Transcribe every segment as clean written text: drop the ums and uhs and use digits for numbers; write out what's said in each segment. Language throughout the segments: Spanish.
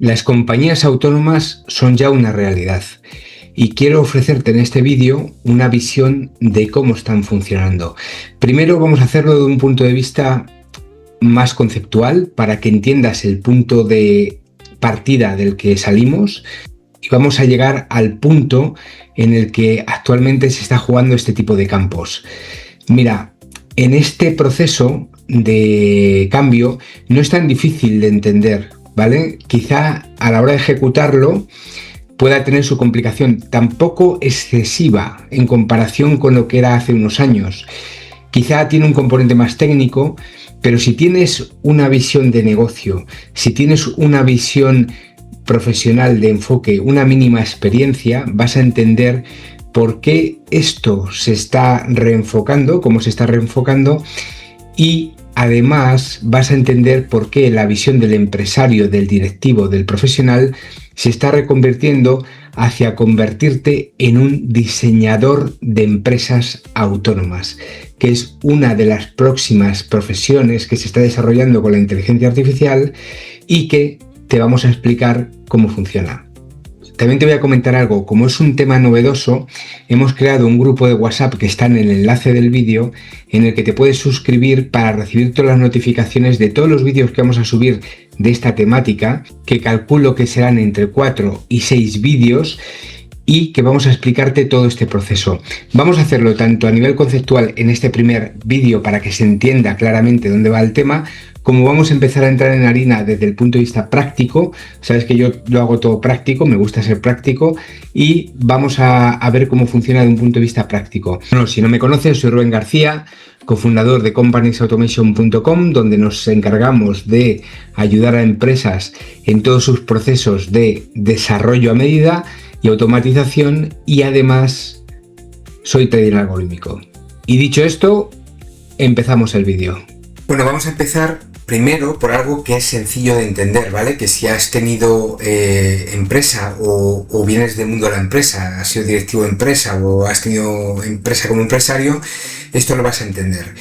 Las compañías autónomas son ya una realidad y quiero ofrecerte en este vídeo una visión de cómo están funcionando. Primero vamos a hacerlo de un punto de vista más conceptual para que entiendas el punto de partida del que salimos y vamos a llegar al punto en el que actualmente se está jugando este tipo de campos. Mira, en este proceso de cambio no es tan difícil de entender, ¿vale? Quizá a la hora de ejecutarlo pueda tener su complicación, tampoco excesiva en comparación con lo que era hace unos años. Quizá tiene un componente más técnico, pero si tienes una visión de negocio, si tienes una visión profesional de enfoque, una mínima experiencia, vas a entender por qué esto se está reenfocando, cómo se está reenfocando, y además vas a entender por qué la visión del empresario, del directivo, del profesional se está reconvirtiendo hacia convertirte en un diseñador de empresas autónomas, que es una de las próximas profesiones que se está desarrollando con la inteligencia artificial y que te vamos a explicar cómo funciona. También te voy a comentar algo, como es un tema novedoso, hemos creado un grupo de WhatsApp que está en el enlace del vídeo, en el que te puedes suscribir para recibir todas las notificaciones de todos los vídeos que vamos a subir de esta temática, que calculo que serán entre 4 y 6 vídeos, y que vamos a explicarte todo este proceso. Vamos a hacerlo tanto a nivel conceptual en este primer vídeo para que se entienda claramente dónde va el tema, como vamos a empezar a entrar en harina desde el punto de vista práctico. Sabes que yo lo hago todo práctico, me gusta ser práctico, y vamos a ver cómo funciona de un punto de vista práctico. Bueno, si no me conoces, soy Rubén García, cofundador de companiesautomation.com, donde nos encargamos de ayudar a empresas en todos sus procesos de desarrollo a medida y automatización, y además soy trader algorítmico. Y dicho esto, empezamos el vídeo. Bueno, vamos a empezar primero por algo que es sencillo de entender, ¿vale? Que si has tenido empresa o vienes del mundo de la empresa, has sido directivo de empresa o has tenido empresa como empresario, esto lo vas a entender.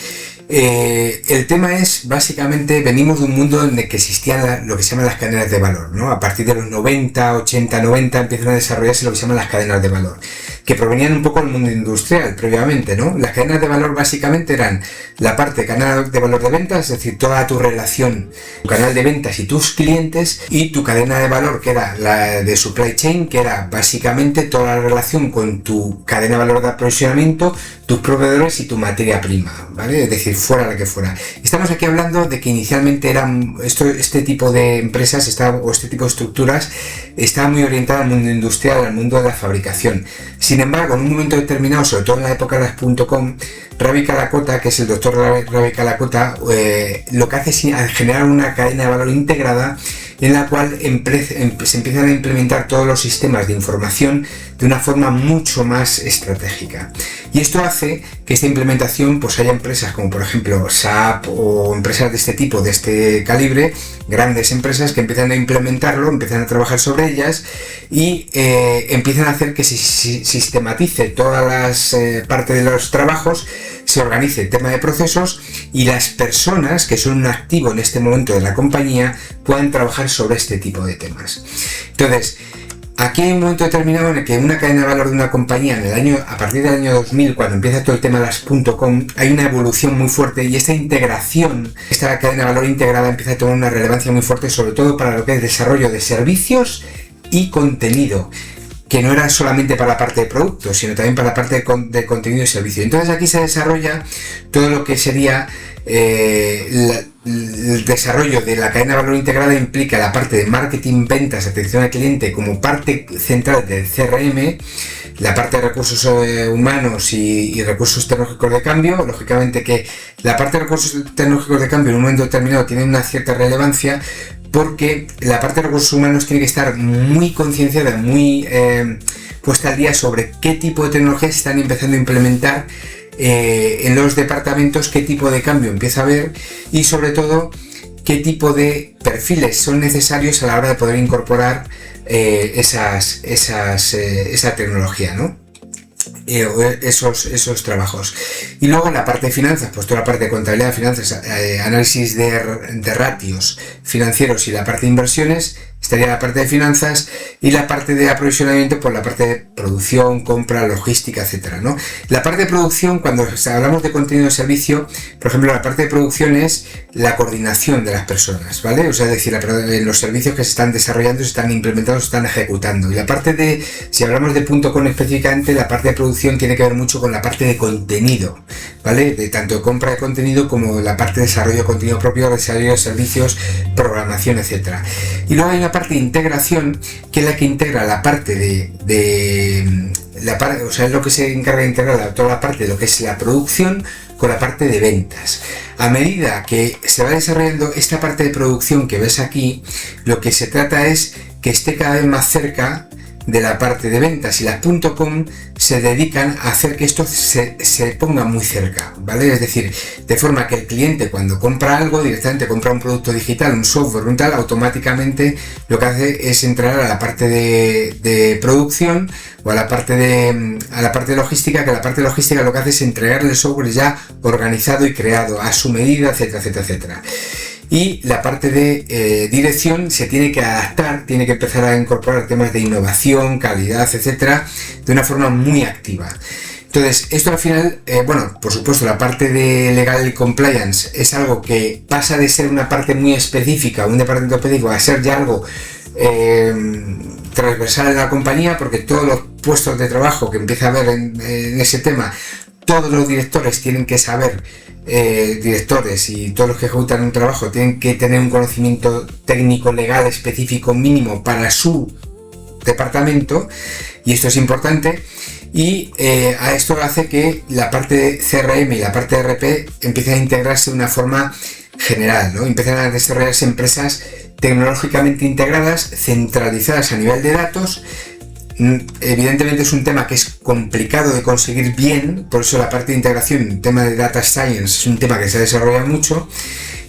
El tema es, básicamente, venimos de un mundo en el que existían lo que se llaman las cadenas de valor, ¿no? A partir de los 90, 80, 90 empiezan a desarrollarse lo que se llaman las cadenas de valor, que provenían un poco del mundo industrial previamente, ¿no? Las cadenas de valor básicamente eran la parte de canal de valor de ventas, es decir, toda tu relación, tu canal de ventas y tus clientes, y tu cadena de valor, que era la de supply chain, que era básicamente toda la relación con tu cadena de valor de aprovisionamiento, tus proveedores y tu materia prima, ¿vale? Es decir, fuera la que fuera. Estamos aquí hablando de que inicialmente eran este tipo de empresas o este tipo de estructuras estaba muy orientada al mundo industrial, al mundo de la fabricación. Sin embargo, en un momento determinado, sobre todo en la época de las .com, Ravi Kalakota, que es el doctor Ravi Kalakota, lo que hace es generar una cadena de valor integrada en la cual se empiezan a implementar todos los sistemas de información de una forma mucho más estratégica. Y esto hace que esta implementación, pues haya empresas como por ejemplo SAP o empresas de este tipo, de este calibre, grandes empresas que empiezan a implementarlo, empiezan a trabajar sobre ellas y empiezan a hacer que se sistematice todas las partes de los trabajos, se organice el tema de procesos y las personas que son un activo en este momento de la compañía puedan trabajar sobre este tipo de temas. Entonces, aquí hay un momento determinado en el que una cadena de valor de una compañía a partir del año 2000, cuando empieza todo el tema de las .com, hay una evolución muy fuerte y esta integración, esta cadena de valor integrada empieza a tener una relevancia muy fuerte, sobre todo para lo que es desarrollo de servicios y contenido, que no era solamente para la parte de productos, sino también para la parte de contenido y servicio. Entonces aquí se desarrolla todo lo que sería el desarrollo de la cadena de valor integrada. Implica la parte de marketing, ventas, atención al cliente como parte central del CRM, la parte de recursos humanos y recursos tecnológicos de cambio. Lógicamente que la parte de recursos tecnológicos de cambio en un momento determinado tiene una cierta relevancia, porque la parte de recursos humanos tiene que estar muy concienciada, muy puesta al día sobre qué tipo de tecnologías se están empezando a implementar en los departamentos, qué tipo de cambio empieza a haber y sobre todo qué tipo de perfiles son necesarios a la hora de poder incorporar esa tecnología, ¿no? Esos trabajos. Y luego en la parte de finanzas, pues toda la parte de contabilidad, finanzas, análisis de ratios financieros y la parte de inversiones, estaría la parte de finanzas, y la parte de aprovisionamiento, pues la parte de producción, compra, logística, etcétera, ¿no? La parte de producción, cuando hablamos de contenido de servicio, por ejemplo, la parte de producción es la coordinación de las personas, ¿vale? O sea, es decir, los servicios que se están desarrollando, se están implementando, se están ejecutando. Y la parte de, si hablamos de .com específicamente, la parte de producción tiene que ver mucho con la parte de contenido, ¿vale? De tanto compra de contenido como la parte de desarrollo de contenido propio, desarrollo de servicios, programación, etcétera. Y luego hay una parte de integración, que es la que integra la parte o sea, es lo que se encarga de integrar toda la parte de lo que es la producción con la parte de ventas. A medida que se va desarrollando esta parte de producción que ves aquí, lo que se trata es que esté cada vez más cerca de la parte de ventas, y las .com se dedican a hacer que esto se ponga muy cerca, ¿vale? Es decir, de forma que el cliente, cuando compra algo, directamente compra un producto digital, un software, un tal, automáticamente lo que hace es entrar a la parte de producción o a la parte de logística, que la parte de logística lo que hace es entregarle el software ya organizado y creado a su medida, etcétera, etcétera, etcétera. Y la parte de dirección se tiene que adaptar, tiene que empezar a incorporar temas de innovación, calidad, etcétera, de una forma muy activa. Entonces, esto al final, bueno, por supuesto, la parte de legal y compliance es algo que pasa de ser una parte muy específica, un departamento específico, a ser ya algo transversal en la compañía, porque todos los puestos de trabajo que empieza a haber en ese tema, todos los directores tienen que saber, directores y todos los que ejecutan un trabajo tienen que tener un conocimiento técnico, legal, específico, mínimo para su departamento, y esto es importante. Y a esto hace que la parte de CRM y la parte de RP empiecen a integrarse de una forma general, ¿no? Empiezan a desarrollarse empresas tecnológicamente integradas, centralizadas a nivel de datos. Evidentemente es un tema que es complicado de conseguir bien, por eso la parte de integración, el tema de Data Science, es un tema que se ha desarrollado mucho,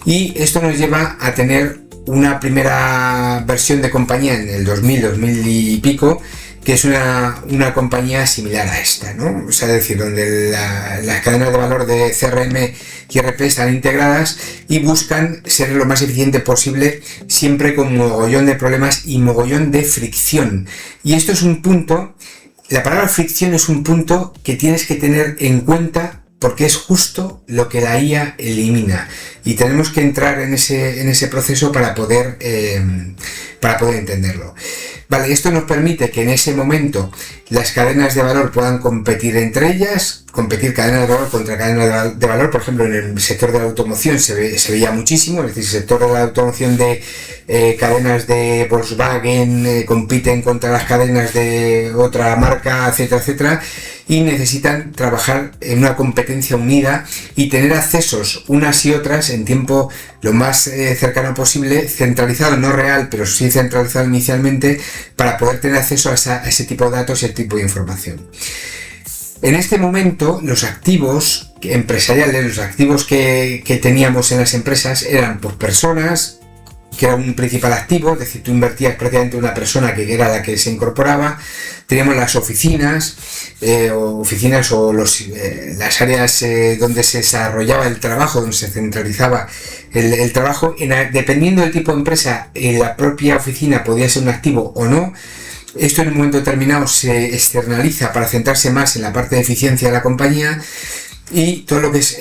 y esto nos lleva a tener una primera versión de compañía en el 2000 y pico, que es una compañía similar a esta, ¿no? O sea, es decir, donde las cadenas de valor de CRM y RP están integradas y buscan ser lo más eficiente posible, siempre con mogollón de problemas y mogollón de fricción. Y esto es un punto, la palabra fricción es un punto que tienes que tener en cuenta, porque es justo lo que la IA elimina, y tenemos que entrar en ese proceso para poder entenderlo. Vale, esto nos permite que en ese momento las cadenas de valor puedan competir entre ellas, competir cadenas de valor contra cadenas de valor. Por ejemplo, en el sector de la automoción se veía muchísimo, es decir, el sector de la automoción de cadenas de Volkswagen compiten contra las cadenas de otra marca, etcétera, etcétera, y necesitan trabajar en una competencia unida y tener accesos unas y otras en tiempo lo más cercano posible, centralizado, no real, pero sí centralizado inicialmente, para poder tener acceso a ese tipo de datos y ese tipo de información. En este momento, los activos empresariales, los activos que teníamos en las empresas eran pues personas, que era un principal activo, es decir, tú invertías prácticamente una persona que era la que se incorporaba. Teníamos las oficinas, o las áreas donde se desarrollaba el trabajo, donde se centralizaba el trabajo. Dependiendo del tipo de empresa, la propia oficina podía ser un activo o no. Esto en un momento determinado se externaliza para centrarse más en la parte de eficiencia de la compañía. Y todo lo que es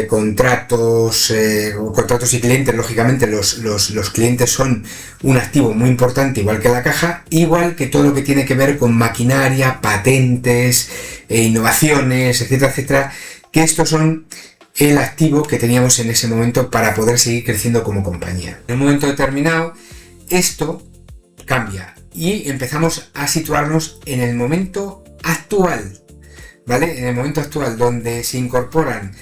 contratos y clientes, lógicamente los clientes son un activo muy importante, igual que la caja, igual que todo lo que tiene que ver con maquinaria, patentes, innovaciones, etcétera, etcétera, que estos son el activo que teníamos en ese momento para poder seguir creciendo como compañía. En un momento determinado, esto cambia y empezamos a situarnos en el momento actual. ¿Vale? En el momento actual, donde se incorporan,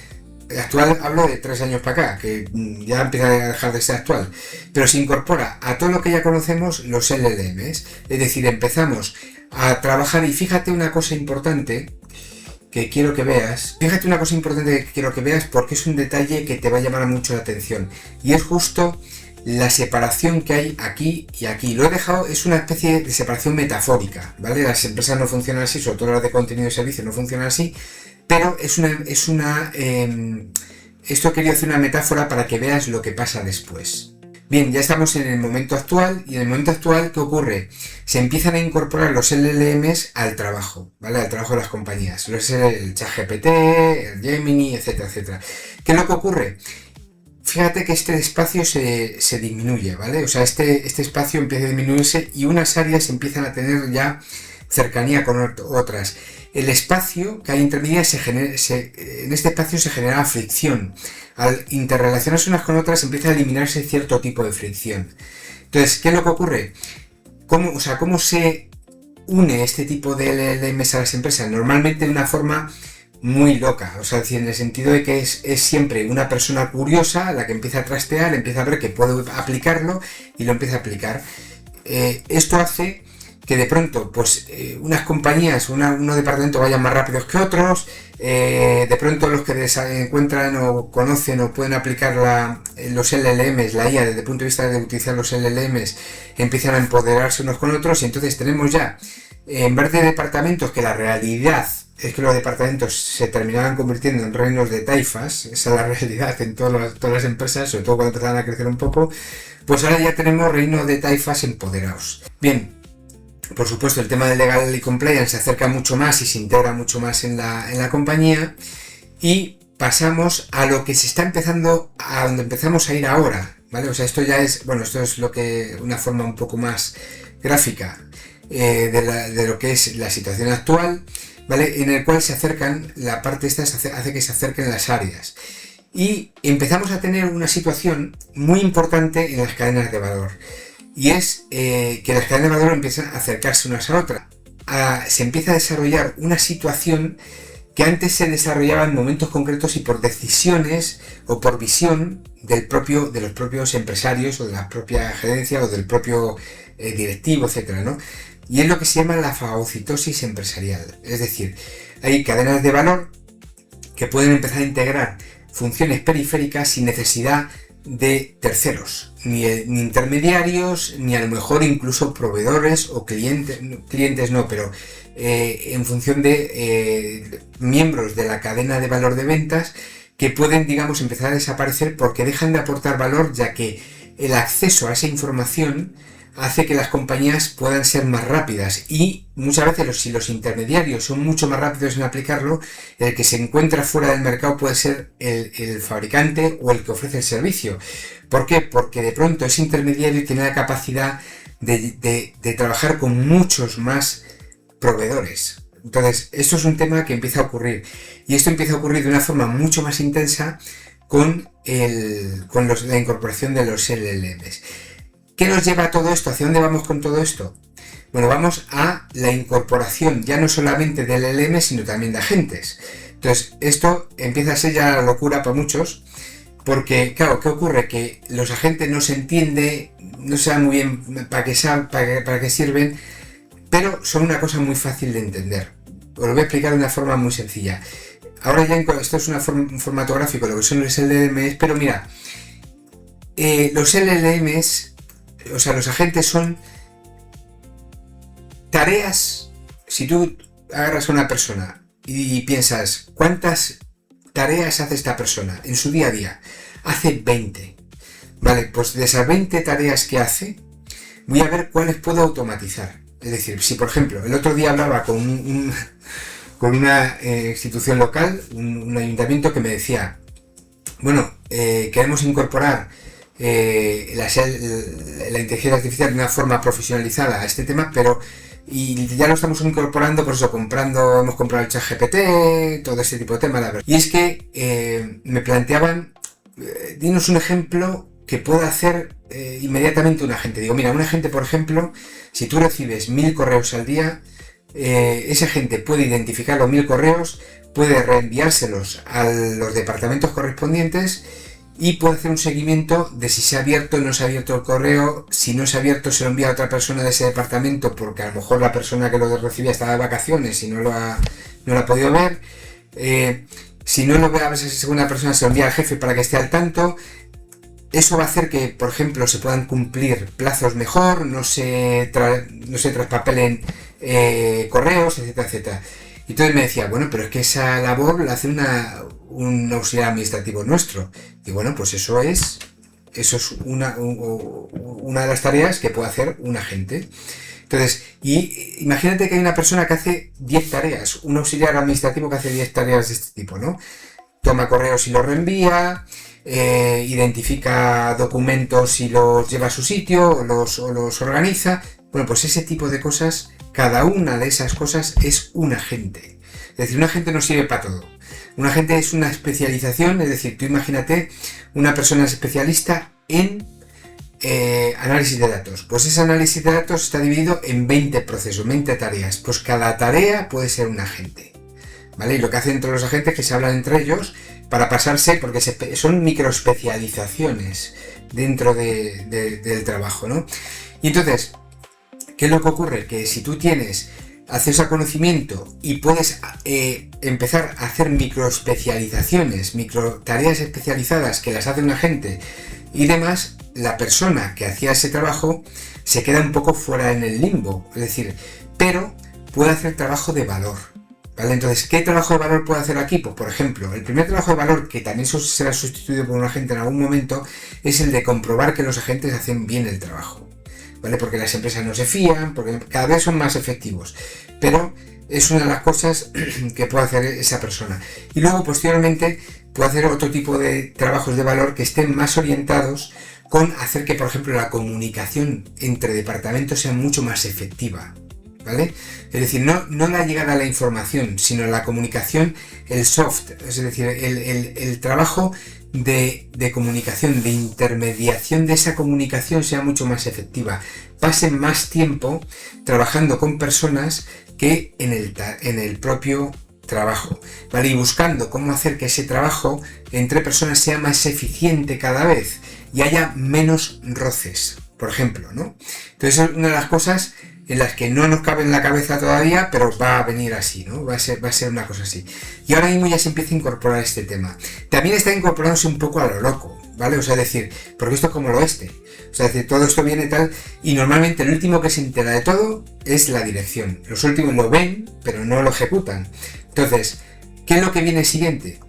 actual hablo de 3 años para acá, que ya empieza a dejar de ser actual, pero se incorpora a todo lo que ya conocemos los LLMs, es decir, empezamos a trabajar. Y fíjate una cosa importante que quiero que veas, porque es un detalle que te va a llamar mucho la atención, y es justo la separación que hay aquí y aquí. Lo he dejado, es una especie de separación metafórica, ¿vale? Las empresas no funcionan así, sobre todo las de contenido y servicio no funcionan así, pero esto quería hacer una metáfora para que veas lo que pasa después. Bien, ya estamos en el momento actual, y en el momento actual, ¿qué ocurre? Se empiezan a incorporar los LLMs al trabajo, ¿vale? Al trabajo de las compañías. El ChatGPT, el Gemini, etcétera, etcétera. ¿Qué es lo que ocurre? Fíjate que este espacio se disminuye, ¿vale? O sea, este espacio empieza a disminuirse y unas áreas empiezan a tener ya cercanía con otras. El espacio que hay intermedia en este espacio se genera fricción. Al interrelacionarse unas con otras empieza a eliminarse cierto tipo de fricción. Entonces, ¿qué es lo que ocurre? ¿Cómo se une este tipo de LLMs a las empresas? Normalmente de una forma muy loca, o sea, es decir, en el sentido de que es siempre una persona curiosa la que empieza a trastear, empieza a ver que puede aplicarlo y lo empieza a aplicar. Esto hace que de pronto, pues, unas compañías, unos departamentos vayan más rápidos que otros, de pronto los que encuentran o conocen o pueden aplicar los LLMs, la IA desde el punto de vista de utilizar los LLMs, empiezan a empoderarse unos con otros y entonces tenemos ya, en vez de departamentos que la realidad es que los departamentos se terminaban convirtiendo en reinos de taifas, esa es la realidad en todas las empresas, sobre todo cuando empezaban a crecer un poco, pues ahora ya tenemos reinos de taifas empoderados. Bien, por supuesto el tema de legal y compliance se acerca mucho más y se integra mucho más en la compañía, y pasamos a lo que se está empezando, a donde empezamos a ir ahora, ¿vale? O sea, esto es lo que, una forma un poco más gráfica de lo que es la situación actual, ¿vale? En el cual se acercan, la parte esta hace que se acerquen las áreas. Y empezamos a tener una situación muy importante en las cadenas de valor. Y es que las cadenas de valor empiezan a acercarse unas a otras. Se empieza a desarrollar una situación que antes se desarrollaba en momentos concretos y por decisiones o por visión de los propios empresarios o de la propia gerencia o del propio directivo, etcétera, ¿no? Y es lo que se llama la fagocitosis empresarial. Es decir, hay cadenas de valor que pueden empezar a integrar funciones periféricas sin necesidad de terceros, ni intermediarios, ni a lo mejor incluso proveedores o clientes no, pero en función de miembros de la cadena de valor de ventas que pueden, digamos, empezar a desaparecer porque dejan de aportar valor, ya que el acceso a esa información hace que las compañías puedan ser más rápidas, y muchas veces si los intermediarios son mucho más rápidos en aplicarlo, el que se encuentra fuera del mercado puede ser el fabricante o el que ofrece el servicio. ¿Por qué? Porque de pronto ese intermediario tiene la capacidad de trabajar con muchos más proveedores. Entonces, esto es un tema que empieza a ocurrir, y esto empieza a ocurrir de una forma mucho más intensa con la incorporación de los LLMs. ¿Qué nos lleva a todo esto? ¿Hacia dónde vamos con todo esto? Bueno, vamos a la incorporación ya no solamente de LLM, sino también de agentes. Entonces, esto empieza a ser ya la locura para muchos, porque, claro, ¿qué ocurre? Que los agentes no se entiende, no saben muy bien para qué sirven, pero son una cosa muy fácil de entender. Os lo voy a explicar de una forma muy sencilla. Ahora ya esto es un formato gráfico, lo que son los LLMs, pero mira, los LLMs, o sea, los agentes son tareas. Si tú agarras a una persona y piensas, ¿cuántas tareas hace esta persona en su día a día? Hace 20. Vale, pues de esas 20 tareas que hace, voy a ver cuáles puedo automatizar. Es decir, si por ejemplo, el otro día hablaba con una institución local, un ayuntamiento que me decía, bueno, queremos incorporar la inteligencia artificial de una forma profesionalizada a este tema, pero y ya lo estamos incorporando, por eso hemos comprado el ChatGPT, todo este tipo de temas, la verdad. Y es que me planteaban, dinos un ejemplo que pueda hacer inmediatamente un agente. Digo, mira, un agente, por ejemplo, si tú recibes 1000 correos al día, ese agente puede identificar los 1000 correos, puede reenviárselos a los departamentos correspondientes y puede hacer un seguimiento de si se ha abierto o no se ha abierto el correo. Si no se ha abierto, se lo envía a otra persona de ese departamento, porque a lo mejor la persona que lo recibía estaba de vacaciones y no lo ha podido ver. Si no lo ve, a veces esa segunda persona se lo envía al jefe para que esté al tanto. Eso va a hacer que, por ejemplo, se puedan cumplir plazos mejor, no se traspapelen correos, etcétera, etcétera. Y entonces me decía, bueno, pero es que esa labor la hace un auxiliar administrativo nuestro. Y bueno, pues eso es Eso es una de las tareas que puede hacer un agente. Entonces, y imagínate que hay una persona que hace 10 tareas, un auxiliar administrativo que hace 10 tareas de este tipo, ¿no? Toma correos y los reenvía, identifica documentos y los lleva a su sitio, o los organiza. Bueno, pues ese tipo de cosas, cada una de esas cosas es un agente. Es decir, un agente no sirve para todo. Un agente es una especialización, es decir, tú imagínate una persona especialista en análisis de datos. Pues ese análisis de datos está dividido en 20 procesos, 20 tareas. Pues cada tarea puede ser un agente, ¿vale? Y lo que hacen entre los agentes es que se hablan entre ellos para pasarse, porque son microespecializaciones dentro del trabajo, ¿no? Y entonces, ¿qué es lo que ocurre? Que si tú tienes acceso a conocimiento y puedes empezar a hacer microespecializaciones, micro tareas especializadas que las hace un agente y demás, la persona que hacía ese trabajo se queda un poco fuera en el limbo, es decir, pero puede hacer trabajo de valor, ¿vale? Entonces, ¿qué trabajo de valor puede hacer aquí? Pues, por ejemplo, el primer trabajo de valor, que también será sustituido por un agente en algún momento, es el de comprobar que los agentes hacen bien el trabajo, ¿vale? Porque las empresas no se fían, porque cada vez son más efectivos, pero es una de las cosas que puede hacer esa persona. Y luego, posteriormente, puede hacer otro tipo de trabajos de valor que estén más orientados con hacer que, por ejemplo, la comunicación entre departamentos sea mucho más efectiva, ¿vale? Es decir, no la llegada a la información, sino la comunicación, el soft, es decir, el trabajo de comunicación, de intermediación de esa comunicación sea mucho más efectiva. Pasen más tiempo trabajando con personas que en el propio trabajo, ¿vale? Y buscando cómo hacer que ese trabajo entre personas sea más eficiente cada vez y haya menos roces, por ejemplo, ¿no? Entonces es una de las cosas en las que no nos cabe en la cabeza todavía, pero va a venir así, ¿no? Va a ser una cosa así. Y ahora mismo ya se empieza a incorporar este tema. También está incorporándose un poco a lo loco, ¿vale? O sea, decir, porque esto es como el oeste. O sea, decir, todo esto viene tal, y normalmente el último que se entera de todo es la dirección. Los últimos lo ven, pero no lo ejecutan. Entonces, ¿qué es lo que viene siguiente?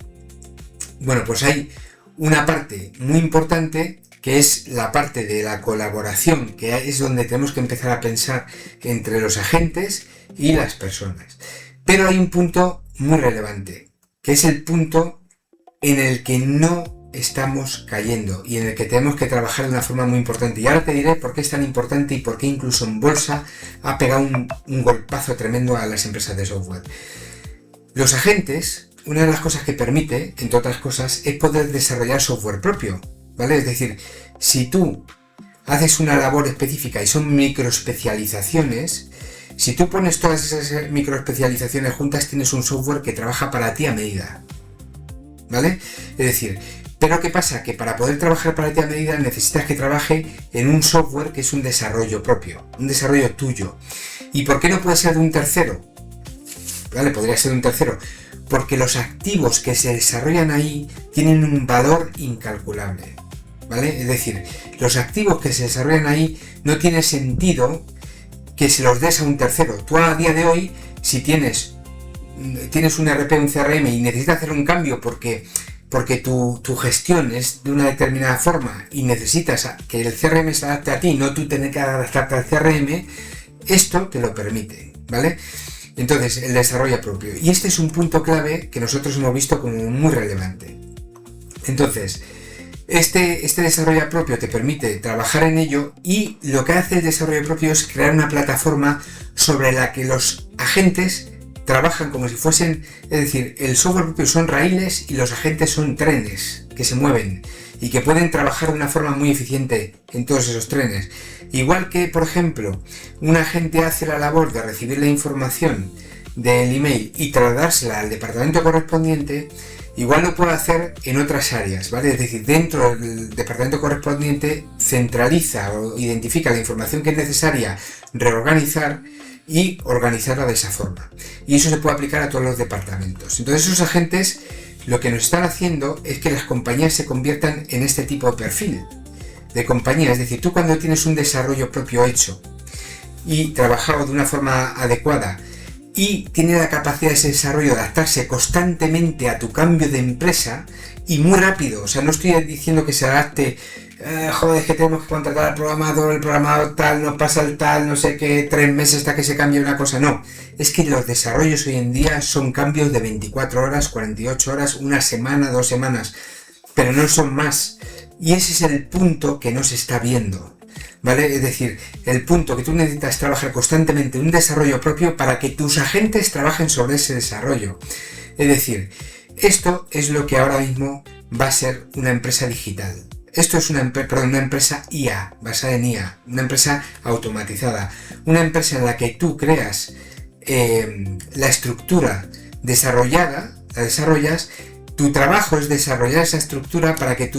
Bueno, pues hay una parte muy importante que es la parte de la colaboración, que es donde tenemos que empezar a pensar entre los agentes y las personas. Pero hay un punto muy relevante, que es el punto en el que no estamos cayendo y en el que tenemos que trabajar de una forma muy importante. Y ahora te diré por qué es tan importante y por qué incluso en bolsa ha pegado un golpazo tremendo a las empresas de software. Los agentes, una de las cosas que permite, entre otras cosas, es poder desarrollar software propio, ¿vale? Es decir, si tú haces una labor específica y son microespecializaciones, si tú pones todas esas microespecializaciones juntas, tienes un software que trabaja para ti a medida, ¿vale? Es decir, pero ¿qué pasa? Que para poder trabajar para ti a medida necesitas que trabaje en un software que es un desarrollo propio, un desarrollo tuyo. ¿Y por qué no puede ser de un tercero? ¿Vale? Podría ser de un tercero. Porque los activos que se desarrollan ahí tienen un valor incalculable, ¿vale? Es decir, los activos que se desarrollan ahí no tiene sentido que se los des a un tercero. Tú a día de hoy, si tienes un ERP, un CRM y necesitas hacer un cambio porque tu gestión es de una determinada forma y necesitas que el CRM se adapte a ti, no tú tener que adaptarte al CRM, esto te lo permite, ¿vale? Entonces, el desarrollo propio. Y este es un punto clave que nosotros hemos visto como muy relevante. Entonces, este desarrollo propio te permite trabajar en ello y lo que hace el desarrollo propio es crear una plataforma sobre la que los agentes trabajan como si fuesen, es decir, el software propio son raíles y los agentes son trenes que se mueven y que pueden trabajar de una forma muy eficiente en todos esos trenes. Igual que, por ejemplo, un agente hace la labor de recibir la información del email y trasladársela al departamento correspondiente, igual lo puede hacer en otras áreas, ¿vale? Es decir, dentro del departamento correspondiente centraliza o identifica la información que es necesaria reorganizar y organizarla de esa forma. Y eso se puede aplicar a todos los departamentos. Entonces esos agentes lo que nos están haciendo es que las compañías se conviertan en este tipo de perfil de compañía. Es decir, tú cuando tienes un desarrollo propio hecho y trabajado de una forma adecuada y tiene la capacidad de ese desarrollo de adaptarse constantemente a tu cambio de empresa y muy rápido. O sea, no estoy diciendo que se adapte, joder, es que tenemos que contratar al programador, el programador tal, nos pasa el tal, no sé qué, 3 meses hasta que se cambie una cosa. No, es que los desarrollos hoy en día son cambios de 24 horas, 48 horas, una semana, 2 semanas, pero no son más. Y ese es el punto que no se está viendo, ¿vale? Es decir, el punto que tú necesitas trabajar constantemente un desarrollo propio para que tus agentes trabajen sobre ese desarrollo. Es decir, esto es lo que ahora mismo va a ser una empresa digital. Esto es una empresa IA, basada en IA, una empresa automatizada, una empresa en la que tú creas la estructura desarrollada, la desarrollas. Tu trabajo es desarrollar esa estructura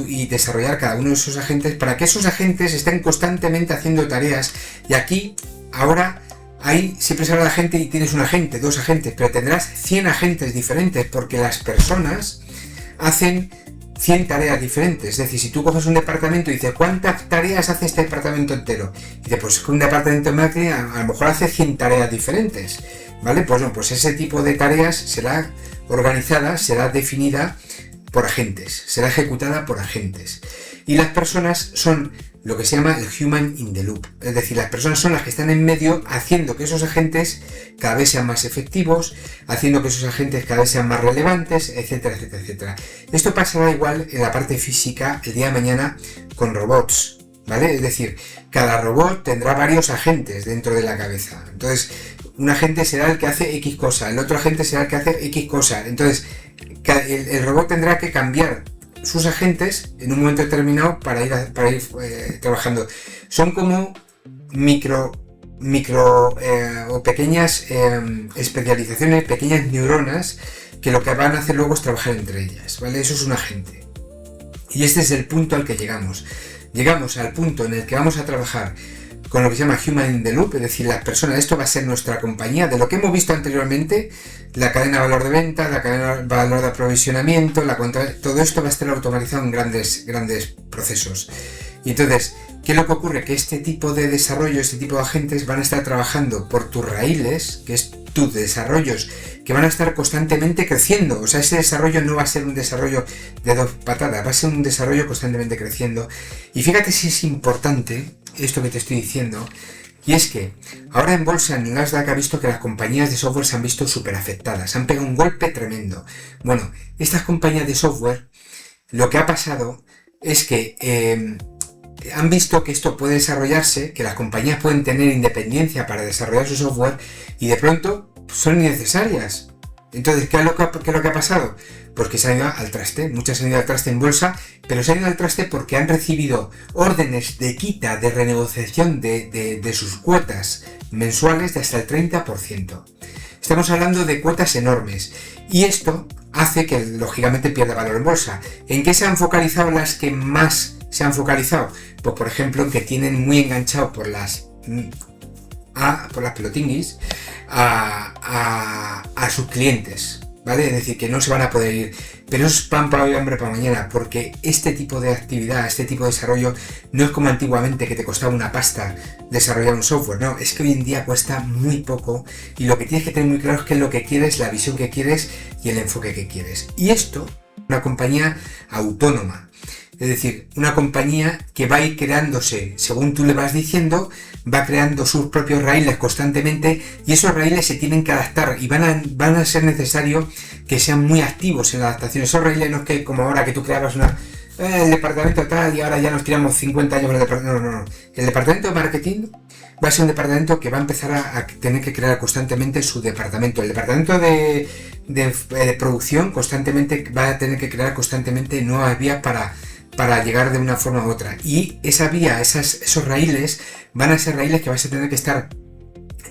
y desarrollar cada uno de esos agentes para que esos agentes estén constantemente haciendo tareas. Y aquí, ahora, ahí siempre se habla de agente y tienes un agente, 2 agentes, pero tendrás 100 agentes diferentes porque las personas hacen 100 tareas diferentes. Es decir, si tú coges un departamento y dices, ¿cuántas tareas hace este departamento entero? Y dices, pues un departamento de marketing a lo mejor hace 100 tareas diferentes, ¿vale? Pues no, pues ese tipo de tareas será organizada, será definida por agentes, será ejecutada por agentes. Y las personas son lo que se llama el human in the loop, es decir, las personas son las que están en medio haciendo que esos agentes cada vez sean más efectivos, haciendo que esos agentes cada vez sean más relevantes, etcétera, etcétera, etcétera. Esto pasará igual en la parte física el día de mañana con robots, ¿vale? Es decir, cada robot tendrá varios agentes dentro de la cabeza. Entonces, un agente será el que hace X cosa, el otro agente será el que hace X cosa. Entonces, el robot tendrá que cambiar sus agentes en un momento determinado para ir trabajando. Son como micro o pequeñas especializaciones, pequeñas neuronas que lo que van a hacer luego es trabajar entre ellas, ¿vale? Eso es un agente. Y este es el punto al que llegamos. Llegamos al punto en el que vamos a trabajar con lo que se llama Human in the Loop, es decir, las personas, esto va a ser nuestra compañía, de lo que hemos visto anteriormente, la cadena de valor de venta, la cadena de valor de aprovisionamiento, todo esto va a estar automatizado en grandes procesos. Y entonces, ¿qué es lo que ocurre? Que este tipo de desarrollo, este tipo de agentes van a estar trabajando por tus raíles, que es tus desarrollos, que van a estar constantemente creciendo. O sea, ese desarrollo no va a ser un desarrollo de 2 patadas, va a ser un desarrollo constantemente creciendo. Y fíjate si es importante esto que te estoy diciendo, y es que ahora en bolsa, en Nasdaq, ha visto que las compañías de software se han visto súper afectadas, han pegado un golpe tremendo. Bueno, estas compañías de software, lo que ha pasado es que han visto que esto puede desarrollarse, que las compañías pueden tener independencia para desarrollar su software y de pronto son innecesarias. Entonces, ¿qué es lo que ha pasado? Pues que se han ido al traste, muchas se han ido al traste en bolsa, pero se han ido al traste porque han recibido órdenes de quita, de renegociación de sus cuotas mensuales de hasta el 30%. Estamos hablando de cuotas enormes y esto hace que lógicamente pierda valor en bolsa. ¿En qué se han focalizado las que más se han focalizado? Pues por ejemplo, que tienen muy enganchado por las pelotinguis a sus clientes, ¿vale? Es decir, que no se van a poder ir, pero eso es pan para hoy, hambre para mañana, porque este tipo de actividad, este tipo de desarrollo no es como antiguamente que te costaba una pasta desarrollar un software, no, es que hoy en día cuesta muy poco y lo que tienes que tener muy claro es qué es lo que quieres, la visión que quieres y el enfoque que quieres. Y esto, una compañía autónoma, es decir, una compañía que va a ir creándose, según tú le vas diciendo, va creando sus propios raíles constantemente y esos raíles se tienen que adaptar y van a ser necesario que sean muy activos en la adaptación. Esos raíles no es que como ahora que tú creabas el departamento tal y ahora ya nos tiramos 50 años con el departamento. No. El departamento de marketing va a ser un departamento que va a empezar a tener que crear constantemente su departamento. El departamento de producción constantemente va a tener que crear constantemente nuevas vías para llegar de una forma u otra. Y esa vía, esos raíles, van a ser raíles que vas a tener que estar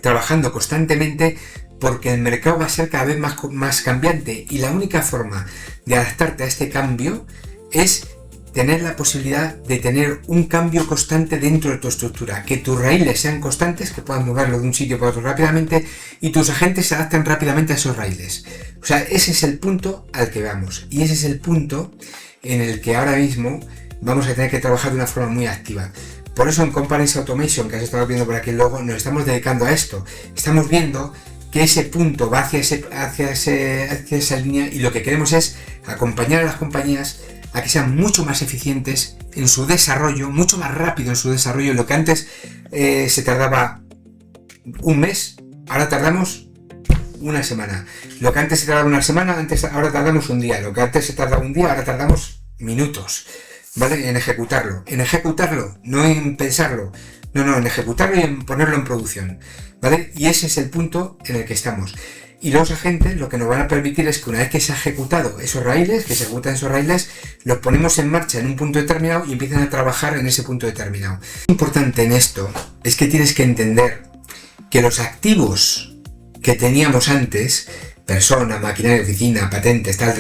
trabajando constantemente porque el mercado va a ser cada vez más cambiante. Y la única forma de adaptarte a este cambio es tener la posibilidad de tener un cambio constante dentro de tu estructura. Que tus raíles sean constantes, que puedas moverlo de un sitio para otro rápidamente y tus agentes se adapten rápidamente a esos raíles. O sea, ese es el punto al que vamos. Y ese es el punto en el que ahora mismo vamos a tener que trabajar de una forma muy activa. Por eso en Compliance Automation, que has estado viendo por aquí luego, nos estamos dedicando a esto. Estamos viendo que ese punto va hacia esa línea, y lo que queremos es acompañar a las compañías a que sean mucho más eficientes en su desarrollo, mucho más rápido en su desarrollo. Lo que antes se tardaba un mes, ahora tardamos una semana. Lo que antes se tardaba una semana, ahora tardamos un día. Lo que antes se tardaba un día, ahora tardamos minutos, ¿vale? En ejecutarlo, no en pensarlo. No, en ejecutarlo y en ponerlo en producción, ¿vale? Y ese es el punto en el que estamos. Y los agentes lo que nos van a permitir es que una vez que se ha ejecutado esos raíles, los ponemos en marcha en un punto determinado y empiezan a trabajar en ese punto determinado. Lo importante en esto es que tienes que entender que los activos que teníamos antes, persona, maquinaria, oficina, patentes, tal,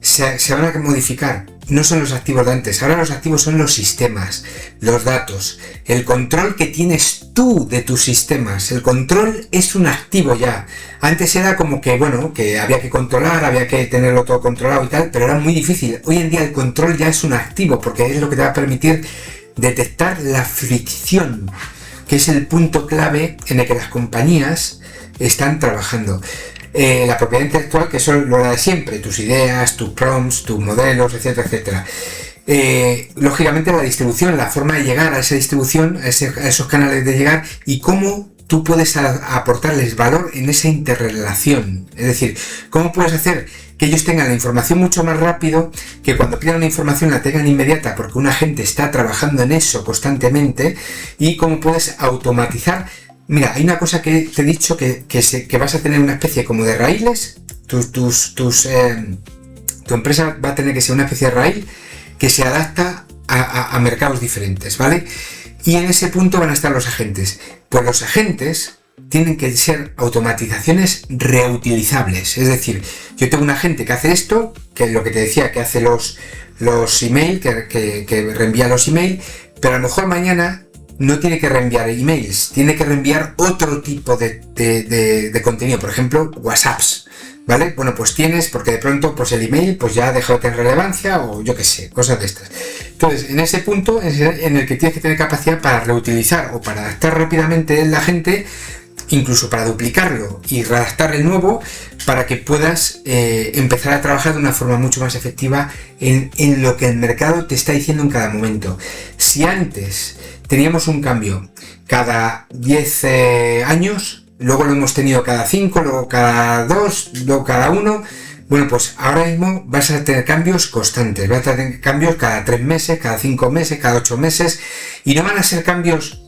se van a modificar. No son los activos de antes, ahora los activos son los sistemas, los datos, el control que tienes tú de tus sistemas. El control es un activo ya. Antes era como que, bueno, que había que controlar, había que tenerlo todo controlado y tal, pero era muy difícil. Hoy en día el control ya es un activo, porque es lo que te va a permitir detectar la fricción, que es el punto clave en el que las compañías están trabajando. La propiedad intelectual, que son lo de siempre, tus ideas, tus prompts, tus modelos, etcétera, etcétera. Lógicamente la distribución, la forma de llegar a esa distribución, a esos canales de llegar, y cómo tú puedes aportarles valor en esa interrelación. Es decir, cómo puedes hacer que ellos tengan la información mucho más rápido, que cuando pidan una información la tengan inmediata porque un agente está trabajando en eso constantemente, y cómo puedes automatizar. Mira, hay una cosa que te he dicho, que vas a tener una especie como de raíles. Tu empresa va a tener que ser una especie de raíl que se adapta a mercados diferentes, ¿vale? Y en ese punto van a estar los agentes. Pues los agentes tienen que ser automatizaciones reutilizables. Es decir, yo tengo un agente que hace esto, que es lo que te decía, que hace los email, que reenvía los email, pero a lo mejor mañana no tiene que reenviar emails, tiene que reenviar otro tipo de contenido, por ejemplo, WhatsApps, ¿vale? Bueno, pues porque de pronto pues el email pues ya ha dejado de tener relevancia, o yo qué sé, cosas de estas. Entonces, en ese punto es en el que tienes que tener capacidad para reutilizar o para adaptar rápidamente el agente, incluso para duplicarlo y redactar el nuevo, para que puedas empezar a trabajar de una forma mucho más efectiva en lo que el mercado te está diciendo en cada momento. Si antes teníamos un cambio cada 10 años, luego lo hemos tenido cada 5, luego cada 2, luego cada 1, bueno, pues ahora mismo vas a tener cambios constantes, vas a tener cambios cada 3 meses, cada 5 meses, cada 8 meses, y no van a ser cambios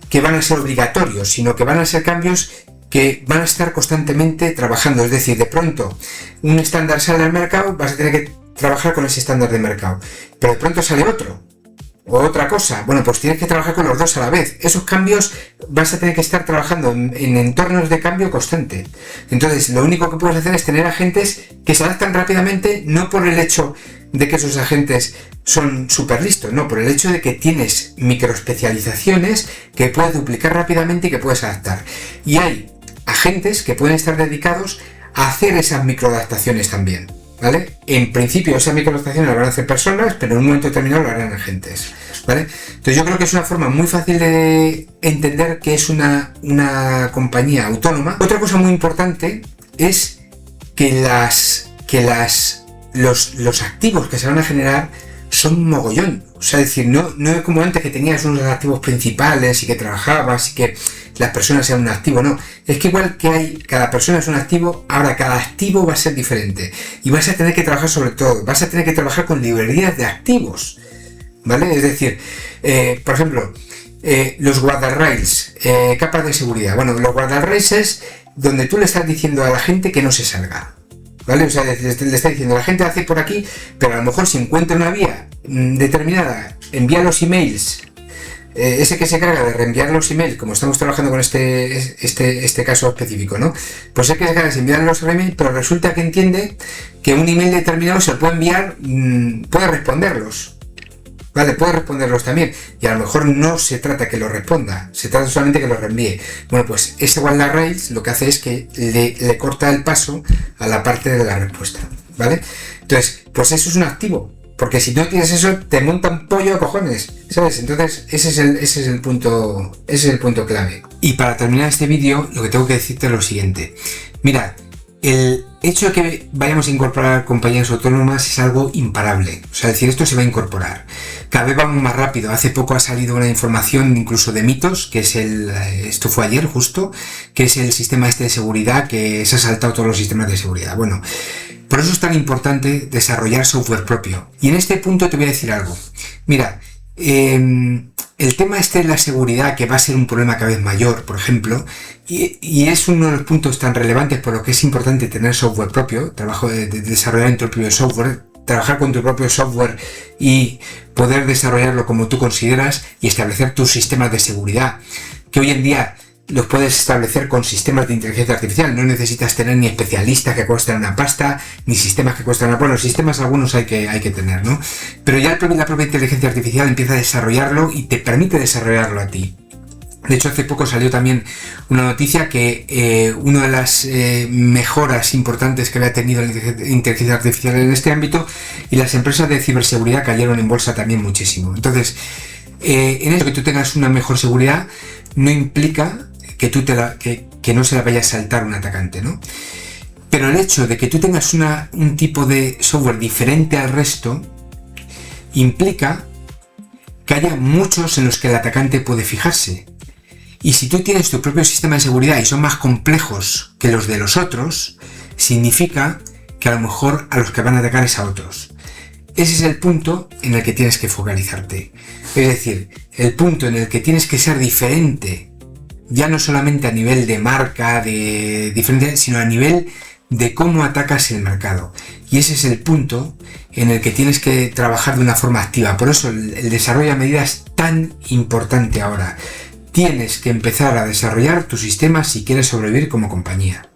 que van a ser obligatorios, sino que van a ser cambios que van a estar constantemente trabajando. Es decir, de pronto un estándar sale al mercado, vas a tener que trabajar con ese estándar de mercado, pero de pronto sale otro o otra cosa, bueno, pues tienes que trabajar con los dos a la vez. Esos cambios vas a tener que estar trabajando en entornos de cambio constante. Entonces, lo único que puedes hacer es tener agentes que se adaptan rápidamente, no por el hecho de que esos agentes son súper listos, no, por el hecho de que tienes microespecializaciones que puedes duplicar rápidamente y que puedes adaptar. Y hay agentes que pueden estar dedicados a hacer esas microadaptaciones también, ¿vale? En principio esas microadaptaciones las van a hacer personas, pero en un momento determinado lo harán agentes, ¿vale? Entonces yo creo que es una forma muy fácil de entender que es una compañía autónoma. Otra cosa muy importante es que los activos que se van a generar son mogollón. O sea, es decir, no es como antes que tenías unos activos principales y que trabajabas y que las personas eran un activo, no. Es que igual que cada persona es un activo, ahora cada activo va a ser diferente. Y vas a tener que trabajar sobre todo, vas a tener que trabajar con librerías de activos, ¿vale? Es decir, por ejemplo, los guardrails, capas de seguridad. Bueno, los guardrails es donde tú le estás diciendo a la gente que no se salga, ¿vale? O sea, le está diciendo, la gente hace por aquí, pero a lo mejor si encuentra una vía determinada, envía los emails, ese que se carga de reenviar los emails, como estamos trabajando con este caso específico, ¿no? Pues es que se carga de enviar los emails, pero resulta que entiende que un email determinado se puede enviar, puede responderlos, ¿vale? Puede responderlos también, y a lo mejor no se trata que lo responda, se trata solamente que lo reenvíe. Bueno, pues ese guardrails lo que hace es que le corta el paso a la parte de la respuesta, ¿vale? Entonces, pues eso es un activo. Porque si no tienes eso, te monta un pollo a cojones, ¿sabes? Entonces, ese es el punto clave. Y para terminar este vídeo, lo que tengo que decirte es lo siguiente. Mira, el hecho de que vayamos a incorporar compañías autónomas es algo imparable. O sea, es decir, esto se va a incorporar. Cada vez vamos más rápido. Hace poco ha salido una información incluso de Mitos, que es esto fue ayer justo, que es el sistema este de seguridad que se ha saltado todos los sistemas de seguridad. Bueno, por eso es tan importante desarrollar software propio. Y en este punto te voy a decir algo. Mira, el tema este de la seguridad, que va a ser un problema cada vez mayor, por ejemplo, y es uno de los puntos tan relevantes por lo que es importante tener software propio, desarrollar en tu propio software, trabajar con tu propio software y poder desarrollarlo como tú consideras y establecer tus sistemas de seguridad, que hoy en día los puedes establecer con sistemas de inteligencia artificial. No necesitas tener ni especialistas que cuesten una pasta, ni sistemas que cuestan una pasta. Bueno, sistemas algunos hay que tener, ¿no? Pero ya la propia inteligencia artificial empieza a desarrollarlo y te permite desarrollarlo a ti. De hecho, hace poco salió también una noticia que una de las mejoras importantes que había tenido la inteligencia artificial en este ámbito, y las empresas de ciberseguridad cayeron en bolsa también muchísimo. Entonces, en eso que tú tengas una mejor seguridad no implica que no se la vaya a saltar un atacante, ¿no? Pero el hecho de que tú tengas un tipo de software diferente al resto implica que haya muchos en los que el atacante puede fijarse. Y si tú tienes tu propio sistema de seguridad y son más complejos que los de los otros, significa que a lo mejor a los que van a atacar es a otros. Ese es el punto en el que tienes que focalizarte. Es decir, el punto en el que tienes que ser diferente, ya no solamente a nivel de marca, de diferencia, sino a nivel de cómo atacas el mercado. Y ese es el punto en el que tienes que trabajar de una forma activa. Por eso el desarrollo a medida es tan importante ahora. Tienes que empezar a desarrollar tu sistema si quieres sobrevivir como compañía.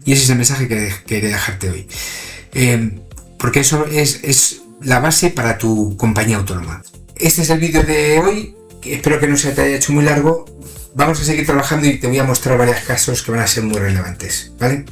Y ese es el mensaje que quería dejarte hoy. Porque eso es la base para tu compañía autónoma. Este es el vídeo de hoy. Espero que no se te haya hecho muy largo. Vamos a seguir trabajando y te voy a mostrar varios casos que van a ser muy relevantes, ¿vale?